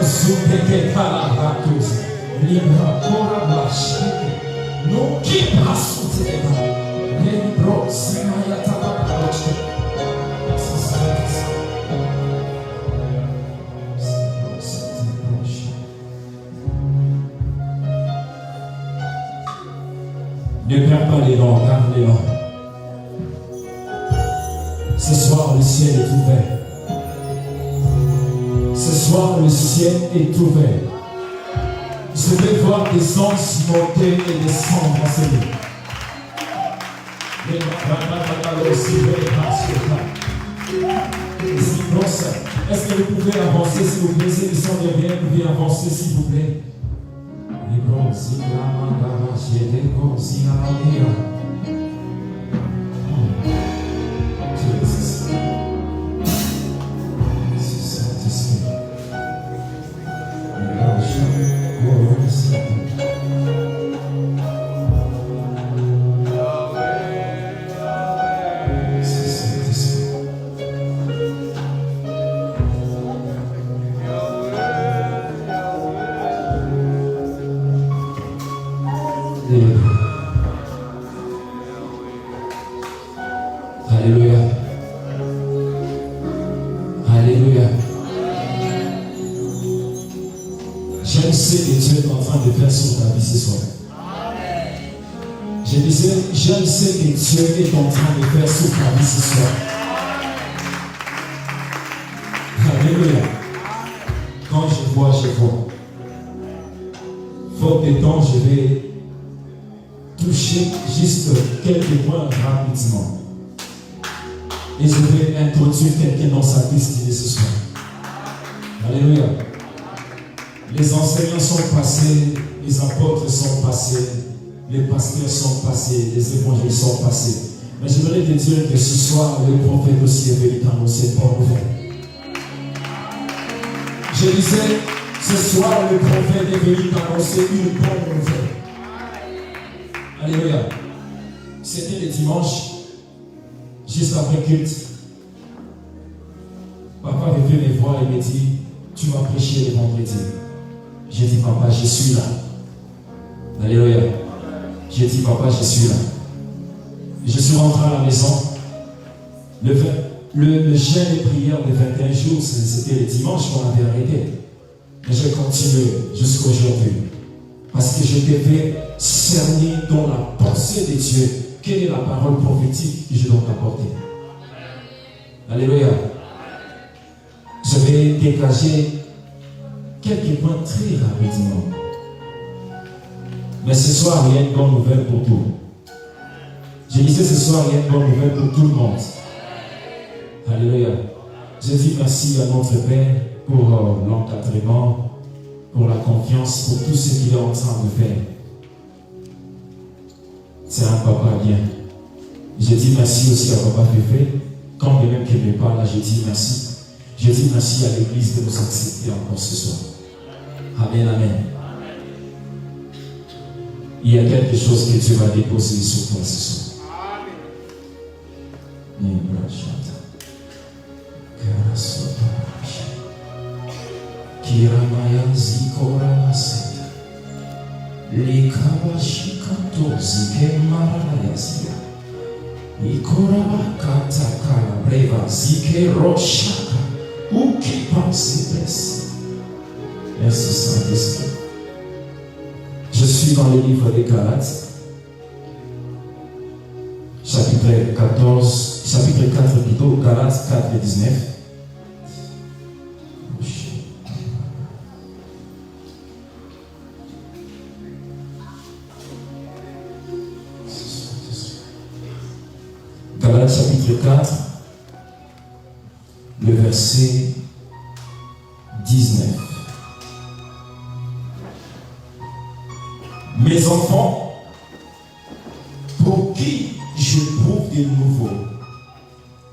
zupeke kalaratus. Libra kora bashike. No kipa suteba. Libro simaya tabakoche. Ne perds pas les noms, garde-les. Ce soir, le ciel est ouvert. Ce soir, le ciel est ouvert. Je vais voir des anges monter et descendre en ce lieu. Est-ce que vous pouvez avancer, s'il vous plaît? Ceux qui sont derrière, vous pouvez avancer, s'il vous plaît. Alléluia. Alléluia. J'aime ce que Dieu est en train de faire sur ta vie ce soir. Je disais, j'aime ce que Dieu est en train de faire sur ta vie ce soir. Alléluia. Quand je vois, je vois. Faute de temps, je vais toucher juste quelques points rapidement. Et je vais introduire quelqu'un dans sa destinée ce soir. Alléluia. Les enseignants sont passés, les apôtres sont passés, les pasteurs sont passés, les évangélistes sont passés. Mais j'aimerais te dire que ce soir, le prophète aussi est venu t'annoncer une bonne nouvelle. Je disais, ce soir, le prophète est venu t'annoncer une bonne nouvelle. Alléluia. C'était le dimanche, juste après culte. Papa est venu me voir et me dit, tu vas prêcher le vendredi. J'ai dit, papa, je suis là. Alléluia. J'ai dit, papa, je suis là. Je suis rentré à la maison. Le jeûne et prière de 21 jours, c'était le dimanche qu'on avait arrêté. Mais j'ai continué jusqu'à aujourd'hui. Parce que je devais cerner dans la pensée de Dieu quelle est la parole prophétique que je dois apporter. Alléluia. Je vais dégager quelques points très rapidement. Mais ce soir, il y a une bonne nouvelle pour tout. Je disais ce soir, il y a une bonne nouvelle pour tout le monde. Alléluia. Je dis merci à notre Père pour l'encadrement, pour la confiance, pour tout ce qu'il est en train de faire. C'est un papa bien. Je dis merci aussi à papa Féfé. Quand même qu'il me parle, je dis merci. Je dis merci à l'église de nous accepter encore ce soir. Amen, amen. Il y a quelque chose que Dieu va déposer sur toi ce soir. Kiramaya zikora maseta likabashikato zike marayazia ikora bakata kala breva zike roshaka ukipansipes. Merci Saint-Esprit. Je suis dans le livre des Galates, chapitre 4 plutôt, Galates 4 et 19. Galates chapitre 4, le verset 19. Mes enfants, pour qui je prouve de nouveau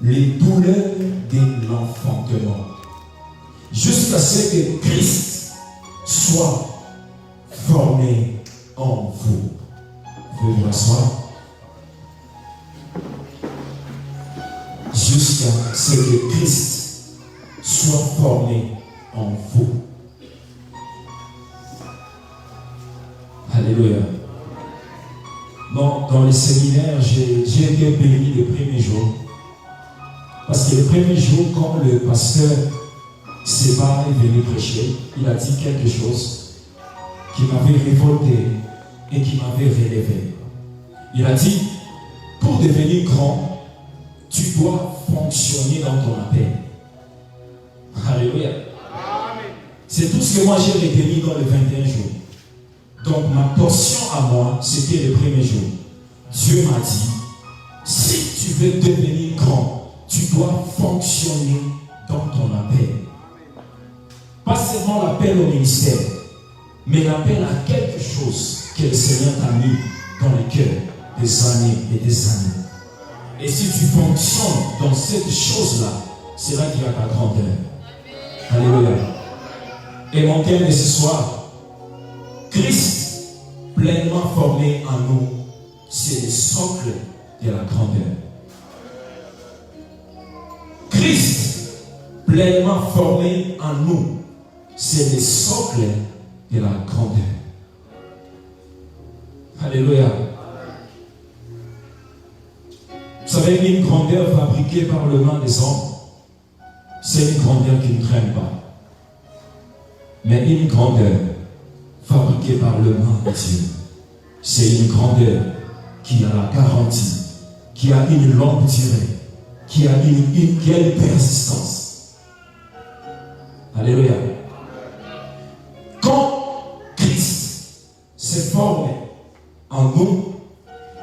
les douleurs de l'enfantement, jusqu'à ce que Christ soit formé en vous. Veuillez vous asseoir. Jusqu'à ce que Christ soit formé en vous. Alléluia. Dans les séminaires, j'ai été béni les premiers jours. Parce que les premiers jours, quand le pasteur Seba est venu prêcher, il a dit quelque chose qui m'avait révolté et qui m'avait relevé. Il a dit, pour devenir grand, tu dois fonctionner dans ton appel. Alléluia. C'est tout ce que moi j'ai retenu dans les 21 jours. Donc ma portion à moi, c'était le premier jour. Dieu m'a dit, si tu veux devenir grand, tu dois fonctionner dans ton appel. Pas seulement l'appel au ministère, mais l'appel à quelque chose que le Seigneur t'a mis dans le cœur des années et des années. Et si tu fonctionnes dans cette chose-là, c'est là qu'il y a ta grandeur. Alléluia. Et mon thème de ce soir, Christ pleinement formé en nous, c'est le socle de la grandeur. Christ pleinement formé en nous, c'est le socle de la grandeur. Alléluia. Vous savez, une grandeur fabriquée par le main des hommes, c'est une grandeur qui ne traîne pas. Mais une grandeur fabriquée par le main de Dieu, c'est une grandeur qui a la garantie, qui a une longue durée, qui a une persistance. Alléluia. Quand Christ se forme en nous,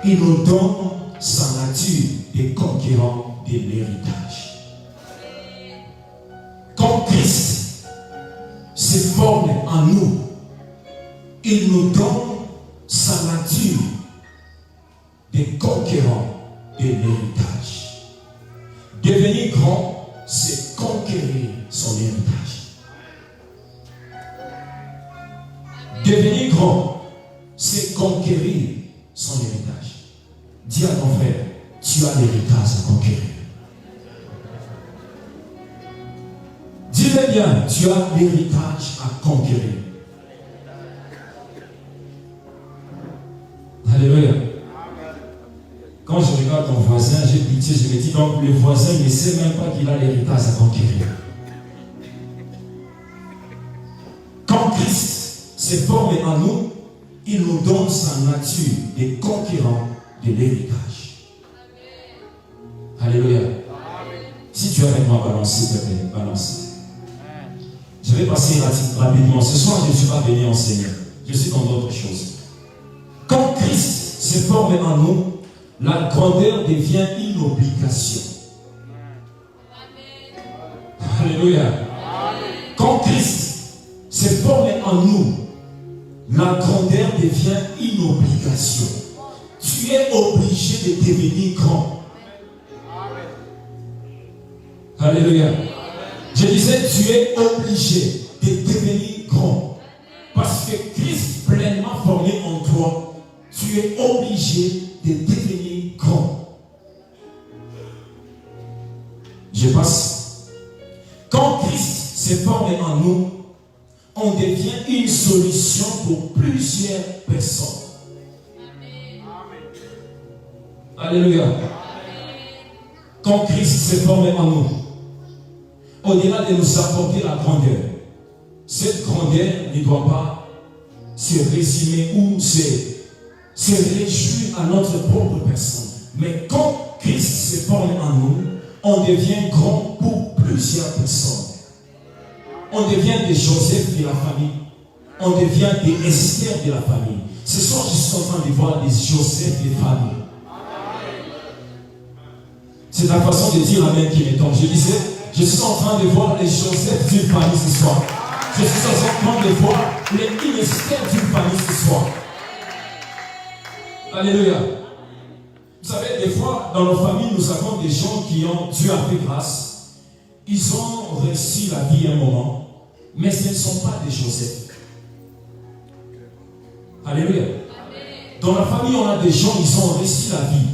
il nous donne sa nature de conquérant de l'héritage. Quand Christ se forme en nous, il nous donne sa nature de conquérant de l'héritage. Devenir grand, c'est conquérir son héritage. Devenir grand, c'est conquérir son héritage. Dis à ton frère, tu as l'héritage à conquérir. Dis-le bien, tu as l'héritage à conquérir. Alléluia. Quand je regarde ton voisin, j'ai pitié, je me dis donc le voisin ne sait même pas qu'il a l'héritage à conquérir. Quand Christ s'est formé en nous, il nous donne sa nature de conquérant de l'héritage. Alléluia. Si tu es avec moi, balance, s'il te plaît, balance. Je vais passer rapidement. Ce soir, je ne suis pas venu enseigner. Je suis dans d'autres choses. Quand Christ s'est formé en nous, la grandeur devient une obligation. Alléluia. Quand Christ s'est formé en nous, la grandeur devient une obligation. Tu es obligé de devenir grand. Alléluia. Je disais, tu es obligé de devenir grand. Parce que Christ pleinement formé en toi, tu es obligé de devenir grand. Je passe. Quand Christ s'est formé en nous, on devient une solution pour plusieurs personnes. Alléluia. Quand Christ s'est formé en nous, au-delà de nous apporter la grandeur, cette grandeur ne doit pas se résumer ou se réjouir à notre propre personne. Mais quand Christ s'est formé en nous, on devient grand pour plusieurs personnes. On devient des Joseph de la famille. On devient des Esther de la famille. Ce soir, je suis en train de voir des Joseph de famille. C'est la façon de dire Amen qui m'étonne. Je disais, je suis en train de voir les Joseph d'une famille ce soir. Je suis en train de voir les Esther d'une famille ce soir. Alléluia. Vous savez, des fois, dans nos familles, nous avons des gens qui ont Dieu a fait grâce. Ils ont réussi la vie un moment, mais ce ne sont pas des Joseph. Alléluia. Dans la famille, on a des gens qui ont réussi la vie,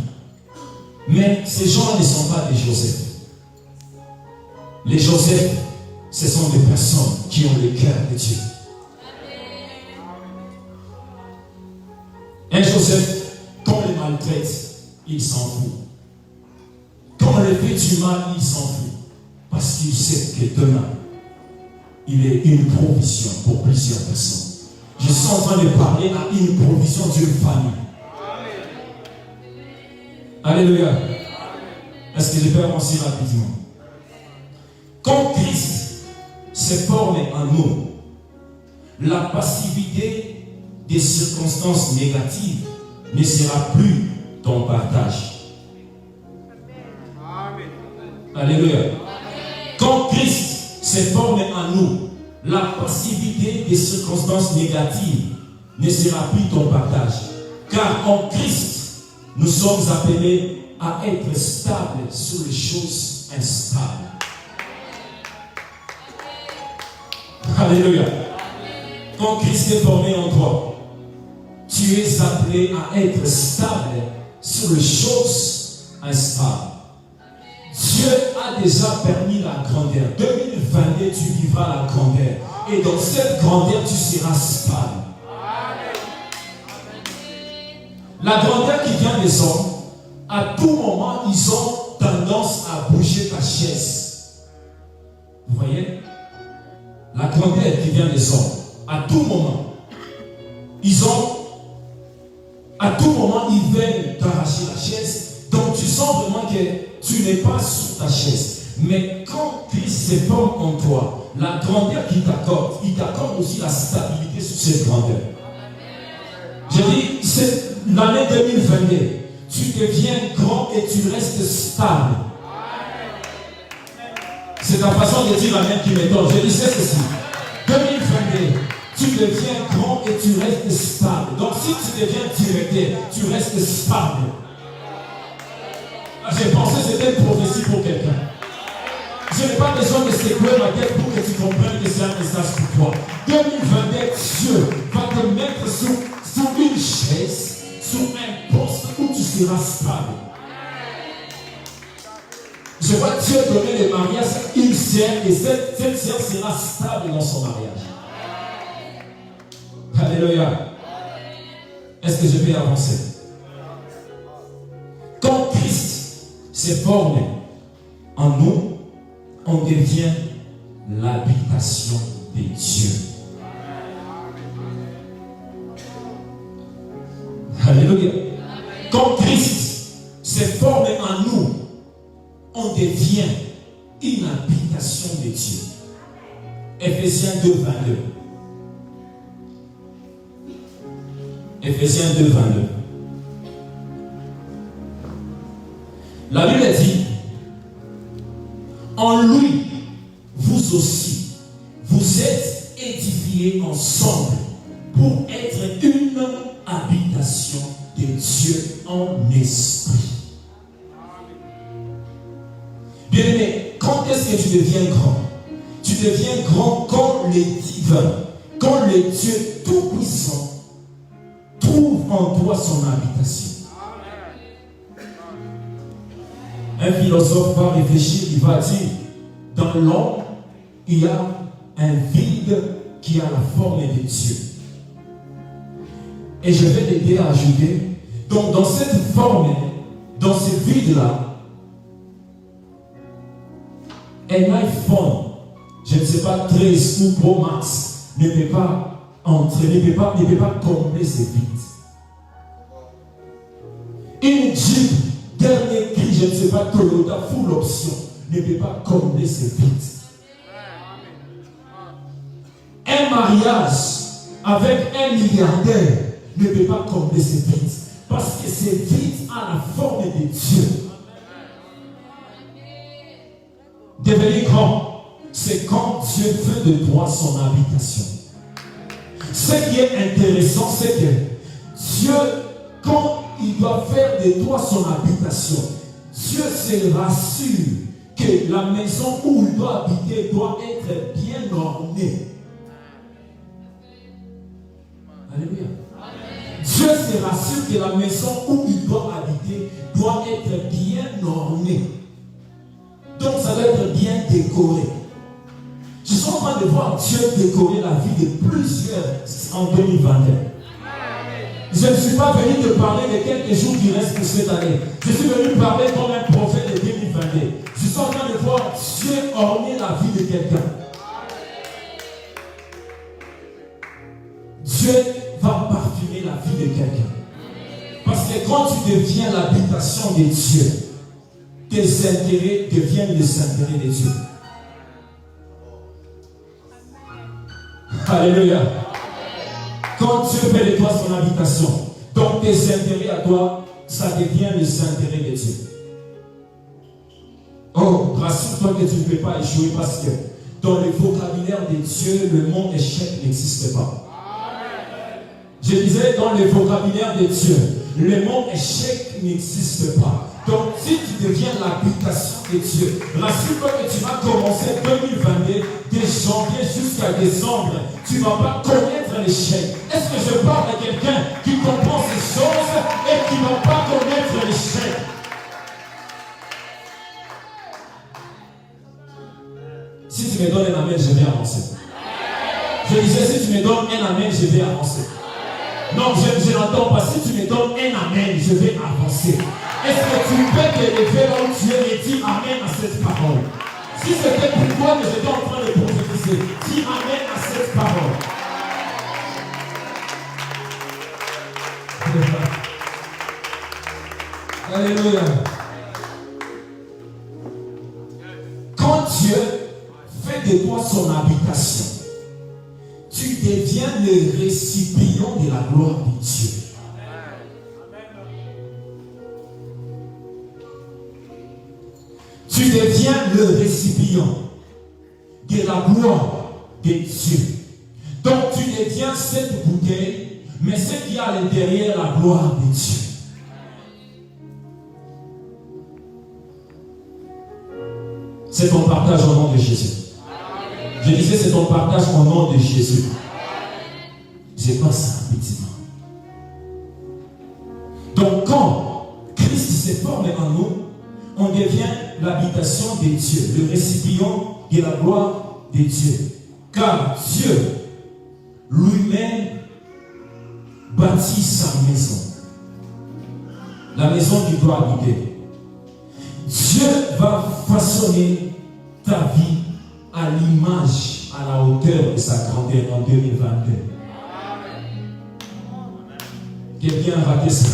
mais ces gens-là ne sont pas des Joseph. Les Joseph, ce sont des personnes qui ont le cœur de Dieu. Un Joseph, quand on le maltraite, il s'en fout. Quand on le fait du mal, il s'en fout. Parce qu'il sait que demain, il est une provision pour plusieurs personnes. Je suis en train de parler à une provision d'une famille. Alléluia. Est-ce que je peux avancer rapidement? Quand Christ s'est formé en nous, la passivité des circonstances négatives ne sera plus ton partage. Alléluia. Quand Christ s'est formé en nous, la passivité des circonstances négatives ne sera plus ton partage. Car en Christ, nous sommes appelés à être stables sur les choses instables. Alléluia. Quand Christ est formé en toi, tu es appelé à être stable sur les choses instables. Dieu a déjà permis la grandeur. 2022, tu vivras la grandeur. Et dans cette grandeur, tu seras stable. La grandeur qui vient des hommes, à tout moment, ils ont tendance à bouger ta chaise. Vous voyez? La grandeur qui vient des hommes, à tout moment, ils viennent t'arracher la chaise. Donc tu sens vraiment que tu n'es pas sur ta chaise. Mais quand Christ se forme en toi, la grandeur qu'il t'accorde, il t'accorde aussi la stabilité sur cette grandeur. Je dis, c'est l'année 2022, tu deviens grand et tu restes stable. C'est ta façon de dire amen qui m'étonne. Je dis, c'est ceci. 2022, tu deviens grand et tu restes stable. Donc si tu deviens directeur, tu restes stable. J'ai pensé que c'était une prophétie pour quelqu'un. Je n'ai pas besoin de secouer ma tête pour que tu comprennes que c'est un message pour toi. 2022, Dieu va te mettre sur une chaise, sur un poste où tu seras stable. Je vois Dieu donner le mariage à une sœur et cette sœur sera stable dans son mariage. Alléluia. Est-ce que je vais avancer? Quand Christ s'est formé en nous, on devient l'habitation de Dieu. Alléluia. Quand Christ s'est formé en nous, on devient une habitation de Dieu. Ephésiens 2, 22. Ephésiens 2, 22. La Bible dit, en lui, vous aussi, vous êtes édifiés ensemble pour être une habitation de Dieu en esprit. Bien-aimé, quand est-ce que tu deviens grand? Tu deviens grand quand le divin, quand le Dieu tout-puissant trouve en toi son habitation. Un philosophe va réfléchir, il va dire, dans l'homme, il y a un vide qui a la forme de Dieu. Et je vais l'aider à ajouter, donc dans cette forme, dans ce vide-là, un iPhone, je ne sais pas, 13 ou Pro Max, ne peut pas entrer, ne peut pas combler ce vide. Une Jeep, dernier cri, je ne sais pas, Toyota, full option, ne peut pas combler ce vide. Un mariage avec un milliardaire ne peut pas combler ce vide. Parce que ce vide a la forme de Dieu. Devenir grand, c'est quand Dieu fait de toi son habitation. Ce qui est intéressant, c'est que Dieu, quand il doit faire de toi son habitation, Dieu se rassure que la maison où il doit habiter doit être bien ornée. Alléluia. Dieu se rassure que la maison où il doit habiter doit être bien ornée. Donc ça doit être bien décoré. Je suis en train de voir Dieu décorer la vie de plusieurs en 2021. Je ne suis pas venu te parler de quelques jours qui restent pour cette année. Je suis venu parler comme un prophète de 2022. Je suis en train de voir Dieu orner la vie de quelqu'un. Dieu va parfumer la vie de quelqu'un. Parce que quand tu deviens l'habitation de Dieu, tes intérêts deviennent les intérêts de Dieu. Alléluia. Quand Dieu fait de toi son habitation, donc tes intérêts à toi, ça devient les intérêts de Dieu. Oh, rassure-toi que tu ne peux pas échouer parce que dans le vocabulaire de Dieu, le mot échec n'existe pas. Je disais dans le vocabulaire de Dieu, le mot échec n'existe pas. Donc si tu deviens l'habitation de Dieu, rassure-toi que tu vas commencer 2022, de janvier jusqu'à décembre, tu ne vas pas connaître l'échec. Est-ce que je parle à quelqu'un qui comprend ces choses et qui ne va pas connaître l'échec? Si tu me donnes un amen, je vais avancer. Je disais, si tu me donnes un amen, je vais avancer. Non, je n'entends pas. Si tu me donnes un amen, je vais avancer. Est-ce que tu peux te lever là où tu es et dire amen à cette parole? Si c'était pour toi que j'étais en train de prophétiser, dis amen à cette parole. Alléluia. Quand Dieu fait de toi son habitation, tu deviens le récipient de la gloire de Dieu. Tu deviens le récipient de la gloire de Dieu. Donc tu deviens cette bouteille, mais ce qui est à l'intérieur, la gloire de Dieu. C'est ton partage au nom de Jésus. Je disais, c'est ton partage au nom de Jésus. Je pense rapidement. Donc, quand Christ se forme en nous, on devient l'habitation de Dieu, le récipient de la gloire de Dieu. Car Dieu lui-même bâtit sa maison. La maison qu'il doit habiter. Dieu va façonner ta vie à l'image, à la hauteur de sa grandeur en 2022. Quelqu'un a raté ça?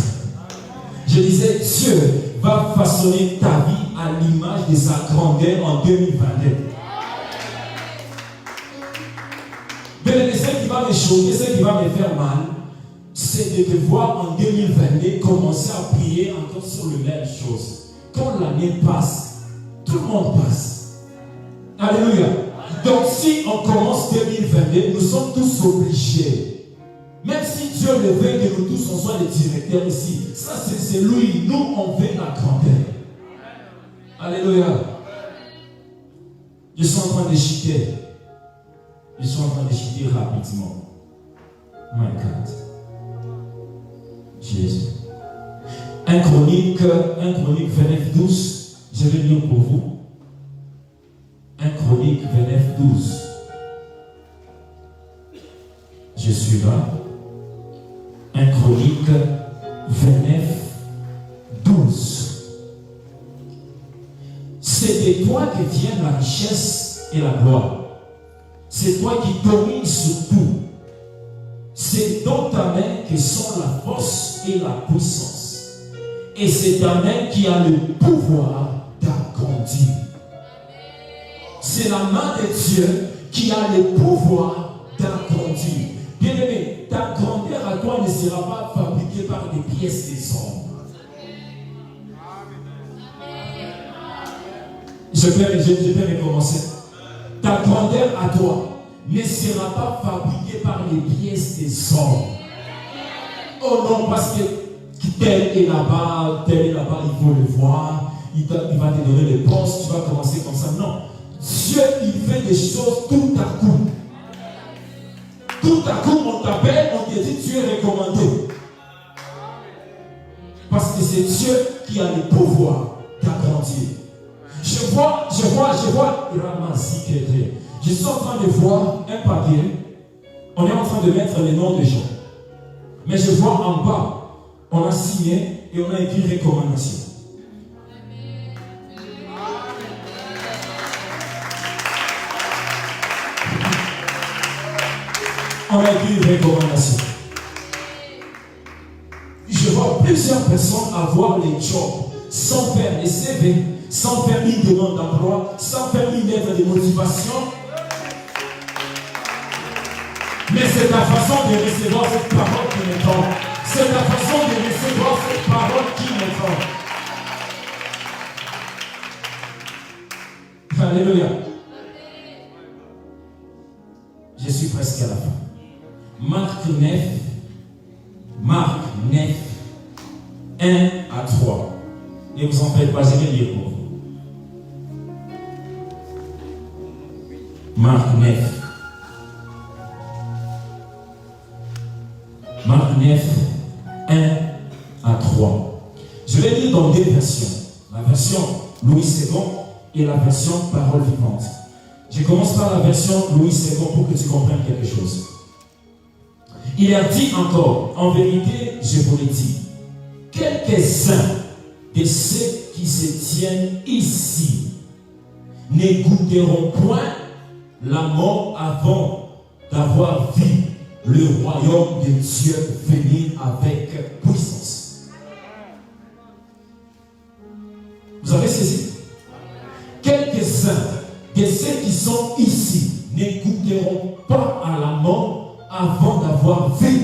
Je disais, Dieu va façonner ta vie à l'image de sa grandeur en 2022. Mais ce qui va me choquer, ce qui va me faire mal, c'est de te voir en 2022 commencer à prier encore sur les mêmes choses. Quand l'année passe, tout le monde passe. Alléluia. Donc si on commence 2022, nous sommes tous obligés. Même si Dieu le veut que nous tous on soit les directeurs ici, ça c'est lui, nous on veut la grandeur. Alléluia. Je suis en train de chuter. Je suis en train de chuter rapidement. My God. Jésus. 1 Chronique 29, 12. Je vais lire pour vous. 1 Chronique 29, 12. Je suis là. 1 Chronique 29, 12. C'est de toi que vient la richesse et la gloire. C'est toi qui domines sur tout. C'est dans ta main que sont la force et la puissance. Et c'est ta main qui a le pouvoir d'agrandir. C'est la main de Dieu qui a le pouvoir d'agrandir. Bien aimé, ta grandeur à toi ne sera pas fabriquée par des pièces des hommes. Je peux recommencer. Ta grandeur à toi ne sera pas fabriquée par les pièces des hommes. Oh non, parce que tel est là-bas, il faut le voir, il va te donner les postes, tu vas commencer comme ça. Non. Dieu, il fait des choses tout à coup. Tout à coup, on t'appelle, on te dit, tu es recommandé. Parce que c'est Dieu qui a le pouvoir d'agrandir. Je vois, je suis en train de voir un papier. On est en train de mettre les noms des gens. Mais je vois en bas, on a signé et on a écrit recommandation. On a écrit une recommandation. Je vois plusieurs personnes avoir les jobs sans faire des CV, sans faire une demande d'emploi, sans faire une lettre de motivation. Mais c'est ta façon de recevoir cette parole qui m'étonne. C'est ta façon de recevoir cette parole qui m'étonne. Alléluia. Je suis presque à la fin. Marc 9, 1 à 3. Ne vous en faites pas, je vais lire pour vous. Marc 9. Marc 9, 1 à 3. Je vais lire dans deux versions. La version Louis II et la version Parole vivante. Je commence par la version Louis II pour que tu comprennes quelque chose. Il a dit encore, en vérité, je vous le dis, quelques-uns de ceux qui se tiennent ici ne goûteront point la mort avant d'avoir vu le royaume de Dieu venir avec puissance. Vous avez saisi? Quelques-uns de ceux qui sont ici ne goûteront pas à la mort avant d'avoir vu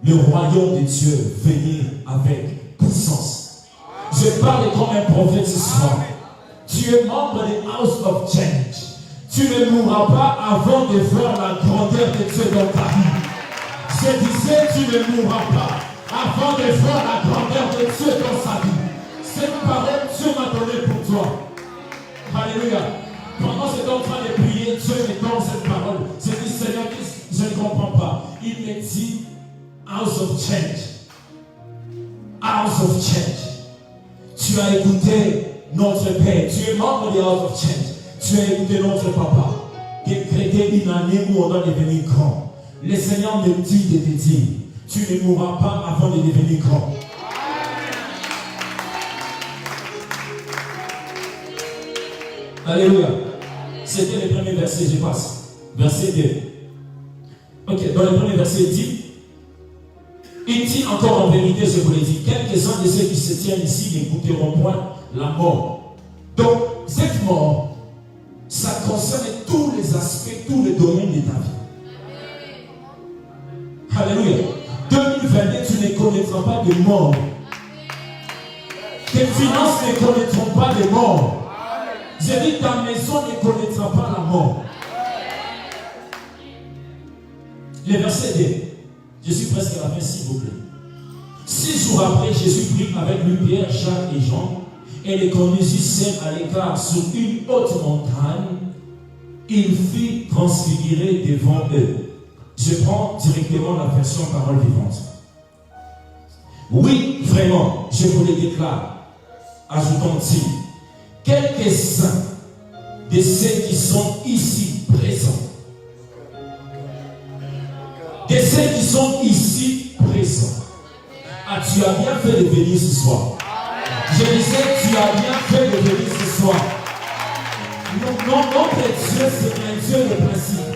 le royaume de Dieu venir avec puissance. Je parle comme un prophète ce soir. Tu es membre de House of Change. Tu ne mourras pas avant de voir la grandeur de Dieu dans ta vie. Je disais, tu ne mourras pas avant de voir la grandeur de Dieu dans sa vie. Cette parole, Dieu m'a donné pour toi. Alléluia. Pendant que j'étais en train de prier, Dieu me donne cette parole. Je dis, Seigneur, je ne comprends pas. Il me dit, House of Change. House of Change. Tu as écouté notre Père. Tu es membre de House of Change. Tu as écouté notre Papa. Décréter une année où on doit devenir grand. Le Seigneur me dit de te dire, tu ne mourras pas avant de devenir grand. Alléluia. C'était le premier verset, je passe. Verset 2. Ok, dans le premier verset, il dit encore en vérité, je vous l'ai dit, quelques-uns de ceux qui se tiennent ici ne goûteront point la mort. Donc, cette mort, ça concerne tous les aspects, tous les domaines de ta vie. Alléluia. 2022, tu ne connaîtras pas de mort. Tes finances ne connaîtront pas de mort. J'ai dit, ta maison ne connaîtra pas la mort. Le verset 2. Je suis presque à la fin, s'il vous plaît. 6 jours après, Jésus prit avec lui Pierre, Jacques et Jean et les conduisit seuls à l'écart sur une haute montagne. Il fit transfigurer devant eux. Je prends directement la version Parole vivante. Oui, vraiment, je vous le déclare, ajoutons-ils, quelques-uns de ceux qui sont ici présents, de ceux qui sont ici présents, tu as bien fait de venir ce soir. Je disais, tu as bien fait de venir ce soir. Notre Dieu, c'est un Dieu de principe.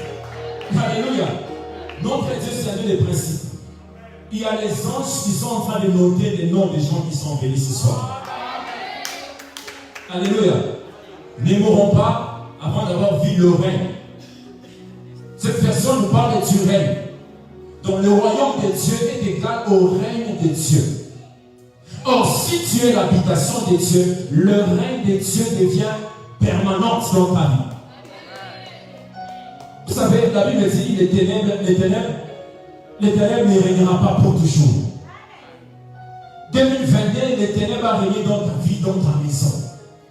Alléluia. Notre Dieu, c'est un Dieu de principe. Il y a les anges qui sont en train de noter les noms des gens qui sont venus ce soir. Alléluia. Ne mourront pas avant d'avoir vu le règne. Cette personne nous parle du règne. Donc le royaume de Dieu est égal au règne de Dieu. Or, si tu es l'habitation de Dieu, le règne de Dieu devient permanent dans ta vie. Vous savez, la Bible dit, l'Éternel ne régnera pas pour toujours. 2022, l'Éternel va régner dans ta vie, dans ta maison.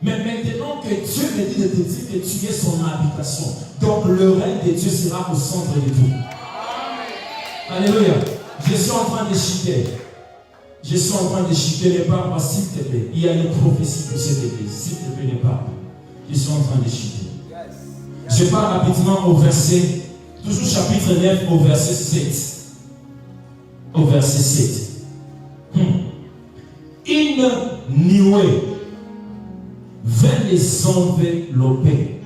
Mais maintenant que Dieu me dit de te dire que tu es son habitation, donc le règne de Dieu sera au centre de tout. Alléluia. Je suis en train de chuter. Je suis en train de chuter les paroles, s'il te plaît. Il y a une prophétie pour cette église. S'il te plaît, les paroles. Je suis en train de chuter. Je pars rapidement au verset, toujours chapitre 9, au verset 7. au verset 7. Une nuée vint les envelopper,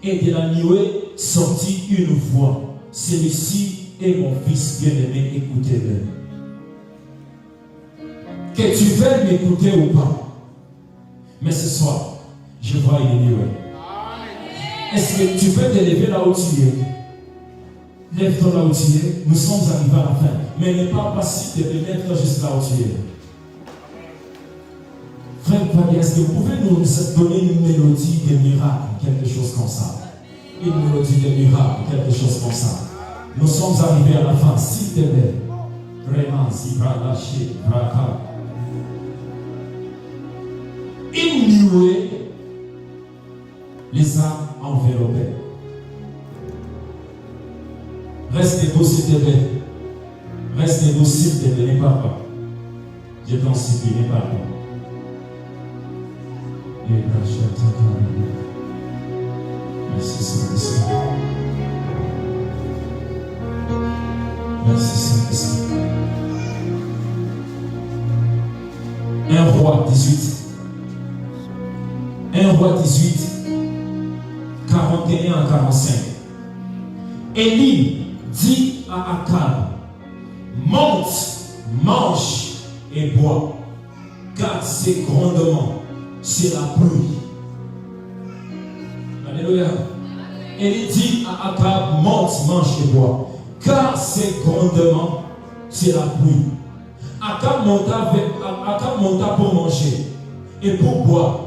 et de la nuée sortit une voix. Celui-ci est mon fils bien-aimé, écoutez-le. Que tu veuilles m'écouter ou pas, mais ce soir, je vois une nuée. Est-ce que tu peux te lever là où tu es? Lève-toi là où tu es. Nous sommes arrivés à la fin. Mais ne parle pas si tu es, lève-toi juste là où tu es. Frère Fabien, est-ce que vous pouvez nous donner une mélodie de miracle, quelque chose comme ça? Une mélodie de miracle, quelque chose comme ça. Nous sommes arrivés à la fin, s'il te plaît. Vraiment, si va lâcher, braca. Une nuée les a enveloppés. Reste debout s'il te plaît. Reste debout s'il te plaît, n'aie pas peur. Je t'en supplie, n'aie pas peur. Merci Saint-Esprit. Merci Saint-Esprit. 1 Roi 18. 1 Roi 18, 41 à 45. Élie dit à Akab, monte, mange et bois, car c'est grandement, c'est la pluie. Alléluia. Élie dit à Akab, monte, mange et bois, car c'est grandement, c'est la pluie. Akab monta pour manger et pour boire.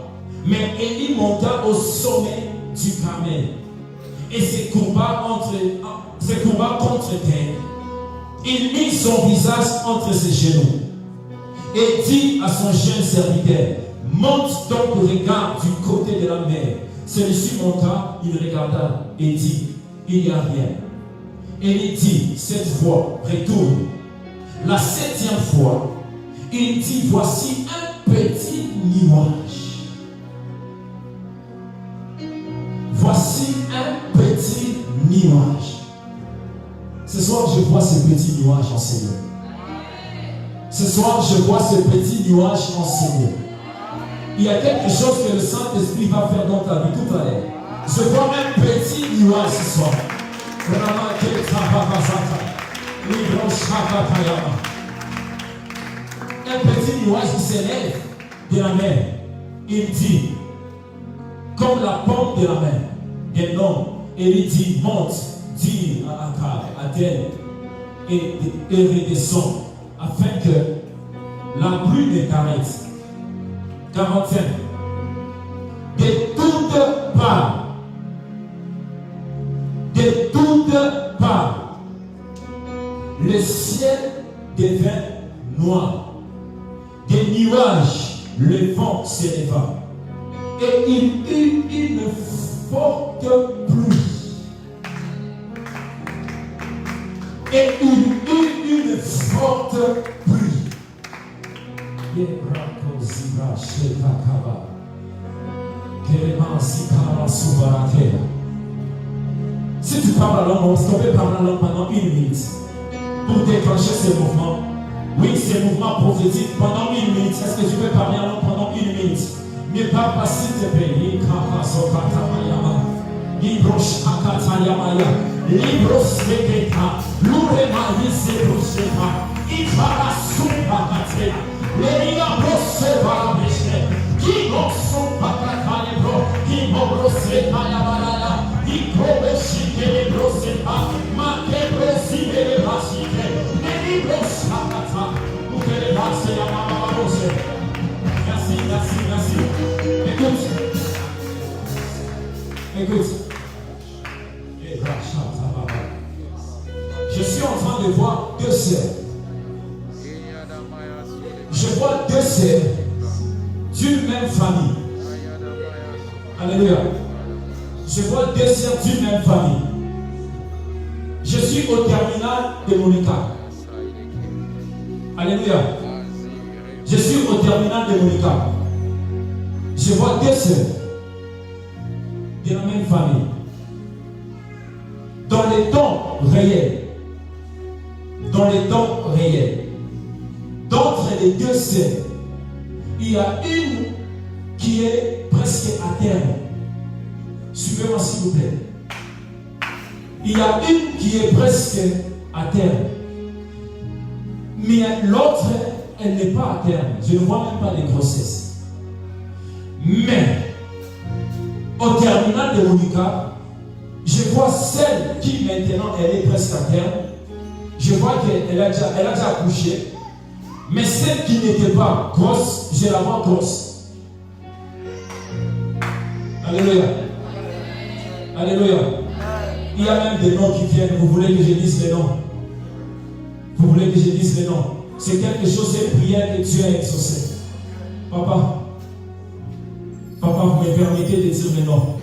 Mais Élie monta au sommet du Carmel et se courba contre terre. Il mit son visage entre ses genoux et dit à son jeune serviteur, monte donc, regarde du côté de la mer. Celui-ci monta, il regarda et dit, il n'y a rien. Élie dit, cette fois, retourne. La 7e fois, il dit, voici un petit nuage. Voici un petit nuage. Ce soir, je vois ce petit nuage en Seigneur. Ce soir, je vois ce petit nuage en Seigneur. Il y a quelque chose que le Saint-Esprit va faire dans ta vie tout à l'heure. Je vois un petit nuage ce soir. Un petit nuage qui s'élève de la mer. Il dit, comme la pomme de la mer, d'un homme, et il dit, monte, dit à Akab, à terre, et redescend, afin que la pluie ne t'arrête. 45. De toutes parts, le ciel devint noir. Des nuages, le vent s'éleva. Et il eut une forte pluie. Et il eut une forte pluie. Si tu parles la langue, on peut parler la langue pendant 1 minute pour déclencher ce mouvement. Oui, ce mouvement prophétique pendant 1 minute. Est-ce que tu peux parler la langue pendant 1 minute? Ne parle pas s'il te plaît. Libros akatayamaya, libros vegeta, lurema yisebuseta, ikara sumpakatea, lenia broseva bishne, kimo sumpakataya bro, kimo broseta yabaraya, ikobe shike broseta, make brosite bashike, leni brosakata, ukele base yamama brose. Merci, merci, merci. Écoute. Je suis en train de voir 2 sœurs. Je vois 2 sœurs d'une même famille. Alléluia. Je vois 2 sœurs d'une même famille. Je suis au terminal de Monica. Alléluia. Je suis au terminal de Monica. Je vois 2 sœurs de la même famille. Dans les temps réels, dans les temps réels. D'entre les deux scènes, il y a une qui est presque à terme. Suivez-moi s'il vous plaît. Il y a une qui est presque à terme. Mais l'autre, elle n'est pas à terme. Je ne vois même pas de grossesse. Mais, au terminal de Monica, je vois celle qui maintenant, elle est presque à terme. Je vois qu'elle a déjà accouché. Mais celle qui n'était pas grosse, je la vois grosse. Alléluia. Alléluia. Il y a même des noms qui viennent. Vous voulez que je dise les noms? Vous voulez que je dise les noms? C'est quelque chose, c'est une prière que Dieu a exaucée. Papa, vous me permettez de dire les noms.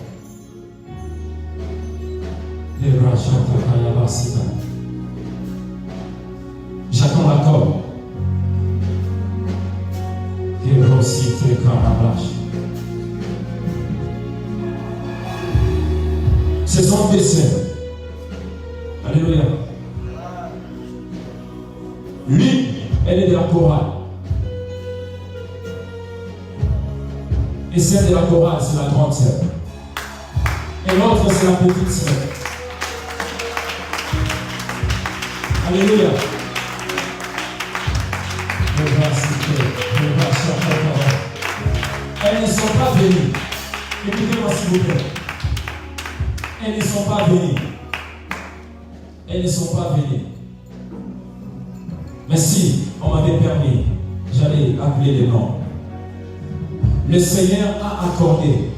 J'attends l'accord. Ce sont des sœurs. Alléluia. L'une, elle est de la chorale. Et celle de la chorale, c'est la grande sœur. Et l'autre, c'est la petite sœur. Alléluia. Elles ne sont pas venues. Écoutez-moi s'il vous plaît. Elles ne sont pas venues. Elles ne sont pas venues. Mais si on m'avait permis, j'allais appeler les noms. Le Seigneur a accordé.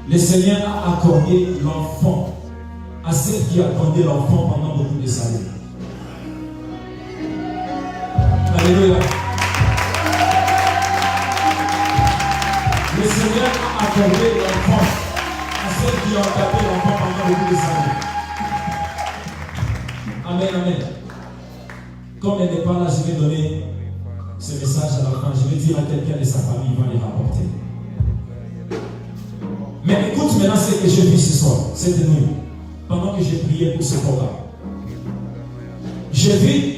Le Seigneur a accordé l'enfant à celle qui attendait l'enfant pendant beaucoup de années. Alléluia. Le Seigneur a accordé l'enfant à celles qui ont attendé l'enfant pendant beaucoup de années. Amen, amen. Comme elle n'est pas là, je vais donner ce message à la fin. Je vais dire à quelqu'un de sa famille, il va les rapporter. Mais écoute maintenant ce que j'ai vu ce soir, cette nuit, pendant que j'ai prié pour ce programme. J'ai vu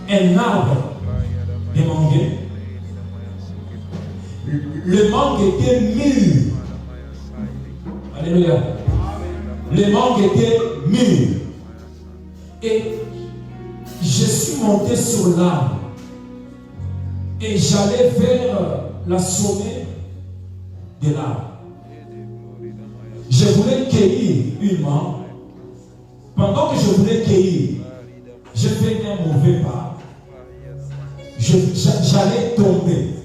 un arbre de mangue. Le mangue était mûr. Alléluia. Le mangue était mûr. Et je suis monté sur l'arbre. Et j'allais vers la sommet de l'arbre. Je voulais cueillir une mangue. Pendant que je voulais cueillir, j'ai fait un mauvais pas. J'allais tomber.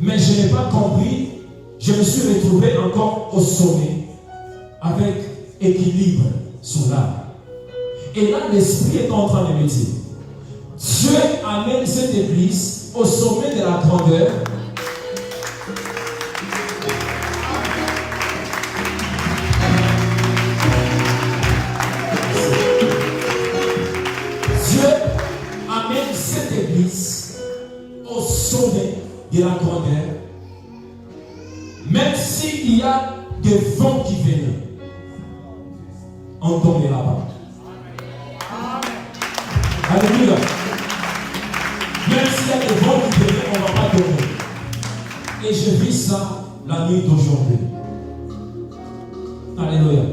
Mais je n'ai pas compris. Je me suis retrouvé encore au sommet avec équilibre sur l'arbre. Et là, l'Esprit est en train de me dire, Dieu amène cette église au sommet de la grandeur. Dieu amène cette église au sommet de la grandeur. Même s'il y a des vents qui viennent, on tombera pas. Alléluia. Même s'il y a des vents qui viennent, on ne va pas tomber. Et je vis ça la nuit d'aujourd'hui. Alléluia.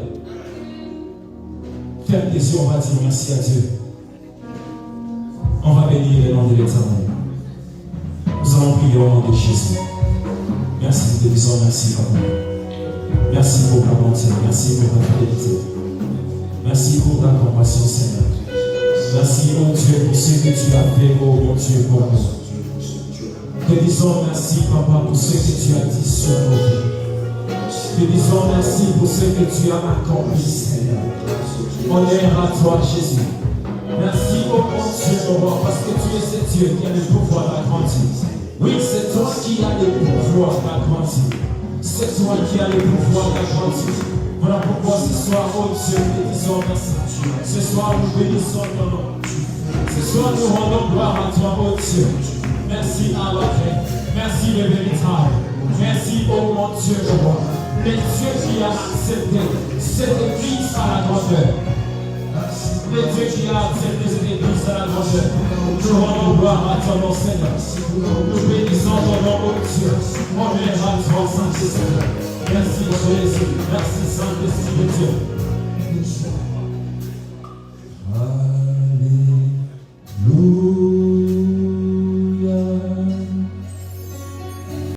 Ferme tes yeux, on va dire merci à Dieu. On va bénir le nom de l'Éternel. Nous allons prier au nom de Jésus. Merci, nous te disons merci, Papa. Merci pour ta bonté, merci pour ta fidélité. Merci pour ta compassion, Seigneur. Merci, mon Dieu, pour ce que tu as fait, oh mon Dieu, pour nous. Te disons merci, Papa, pour ce que tu as dit sur nos vies. Te disons merci pour ce que tu as accompli, Seigneur. Honneur à toi, Jésus. Merci, oh mon Dieu, mon roi, parce que tu es ce Dieu qui a le pouvoir d'agrandir. Oui, c'est toi qui as le pouvoir d'agrandir. C'est toi qui as le pouvoir d'agrandir. Voilà pourquoi ce soir, oh Dieu, nous te disons merci. Ce soir, nous bénissons ton nom. Ce soir, nous rendons gloire à toi, oh Dieu. Merci à votre merci le véritable. Merci, oh mon Dieu, le roi. Le Dieu qui a accepté cette église à la grandeur. Et Dieu qui a accepté cette église à la prochaine. Nous rendons gloire à ton nom, Seigneur. Nous bénissons ton nom, oh Dieu. On est à toi, Saint-Esprit. Merci Jésus. Merci Saint-Esprit de Dieu.